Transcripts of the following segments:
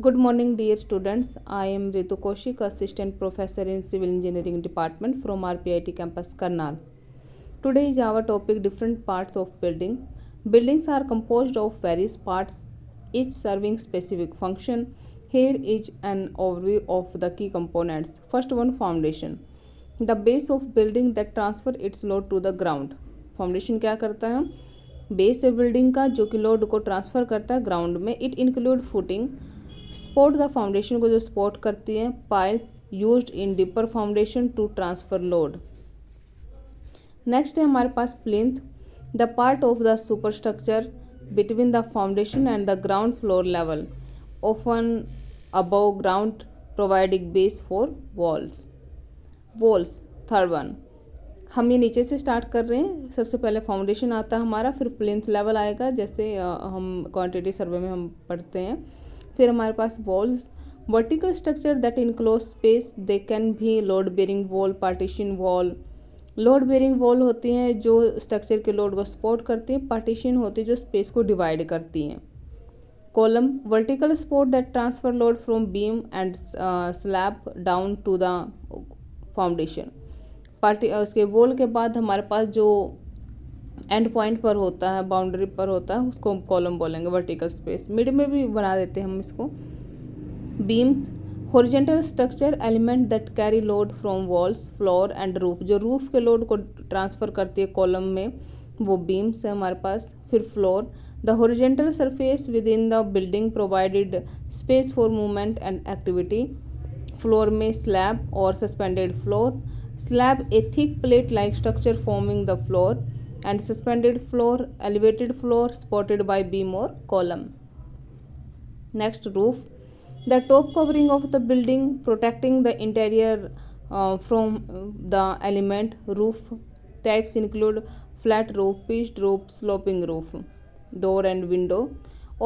Good morning, dear students. I am Ritu Kaushik, Assistant Professor in Civil Engineering Department from RPIT Campus, Karnal. Today is our topic different parts of building. Buildings are composed of various parts, each serving specific function. Here is an overview of the key components. First one, foundation. The base of building that transfer its load to the ground. Foundation क्या करता है? Base है building का जो कि load को transfer करता है ग्राउंड में. It include footing. Support the foundation को जो सपोर्ट करती है. Piles used in deeper foundation to transfer load. Next है हमारे पास plinth. The part of the superstructure between the foundation and the ground floor level, often above ground, providing base for walls. Third one, हम ये नीचे से start कर रहे हैं. सबसे पहले फाउंडेशन आता है हमारा, फिर प्लिंथ लेवल आएगा जैसे हम क्वांटिटी सर्वे में हम पढ़ते हैं. फिर हमारे पास walls. Vertical structure that enclose space, they can भी load bearing wall, partition wall. Load bearing wall होती हैं जो स्ट्रक्चर के लोड को सपोर्ट करती हैं. पार्टीशन होती है जो स्पेस को डिवाइड करती हैं. Column. Vertical support that transfer load from beam and slab down to the foundation. उसके वॉल के बाद हमारे पास जो एंड पॉइंट पर होता है, बाउंड्री पर होता है, उसको हम कॉलम बोलेंगे. Vertical space. मिड में भी बना देते हैं हम इसको. Beams. Horizontal structure element that carry load from walls, floor and roof. जो रूफ के लोड को ट्रांसफ़र करती है कॉलम में, वो बीम्स है हमारे पास. फिर floor. The horizontal surface with in the building provided space for movement and activity. Floor में स्लैब और suspended floor. Slab, a thick plate-like structure forming the floor, and suspended floor, elevated floor supported by beam or column. Next, roof. The top covering of the building protecting the interior from the element. Roof types include flat roof, pitched roof, sloping roof. Door and window.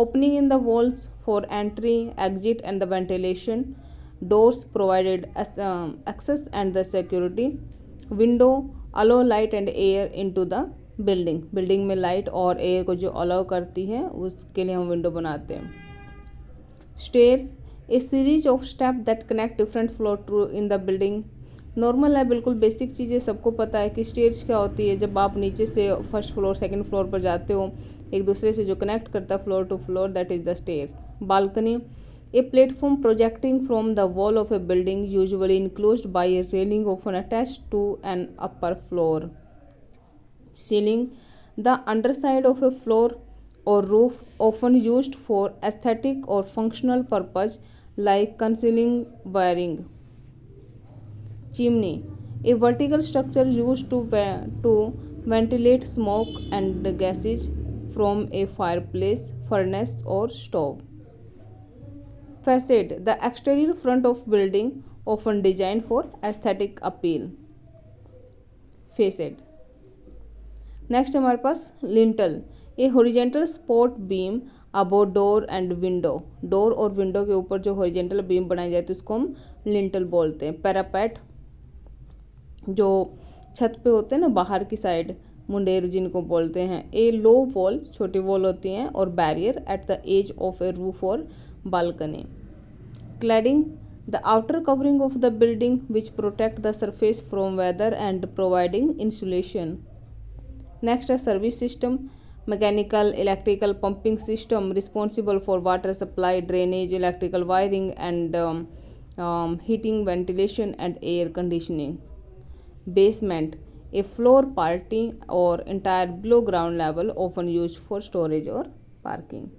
Opening in the walls for entry, exit and the ventilation. Doors provided access and the security. Window allow light and air into the building. Building में light और air को जो allow करती है उसके लिए हम window बनाते हैं. Stairs, a series of steps that connect different floor to in the building. Normal है, बिल्कुल बेसिक चीज़ें सबको पता है कि स्टेयर्स क्या होती है. जब आप नीचे से फर्स्ट फ्लोर सेकंड फ्लोर पर जाते हो, एक दूसरे से जो कनेक्ट करता है floor to floor, that is the stairs. Balcony, a platform projecting from the wall of a building, usually enclosed by a railing often attached to an upper floor. Ceiling, the underside of a floor or roof, often used for aesthetic or functional purpose like concealing wiring. Chimney, a vertical structure used to ventilate smoke and gases from a fireplace, furnace or stove. Facade, the exterior front of building, often designed for aesthetic appeal. Facade. Next हमारे पास lintel, a horizontal support beam above door and window. Door और window के ऊपर जो horizontal beam बनाई जाती है उसको हम lintel बोलते हैं. Parapet, जो छत पे होते हैं ना बाहर की साइड, मुंडेर जिनको बोलते हैं. ए लो वॉल, छोटी वॉल होती हैं, और barrier at the edge of a roof और balcony. Cladding, the outer covering of the building which protect the surface from weather and providing insulation. Next is service system. Mechanical, electrical, pumping system responsible for water supply, drainage, electrical wiring and heating, ventilation and air conditioning. Basement, a floor party or entire below ground level, often used for storage or parking.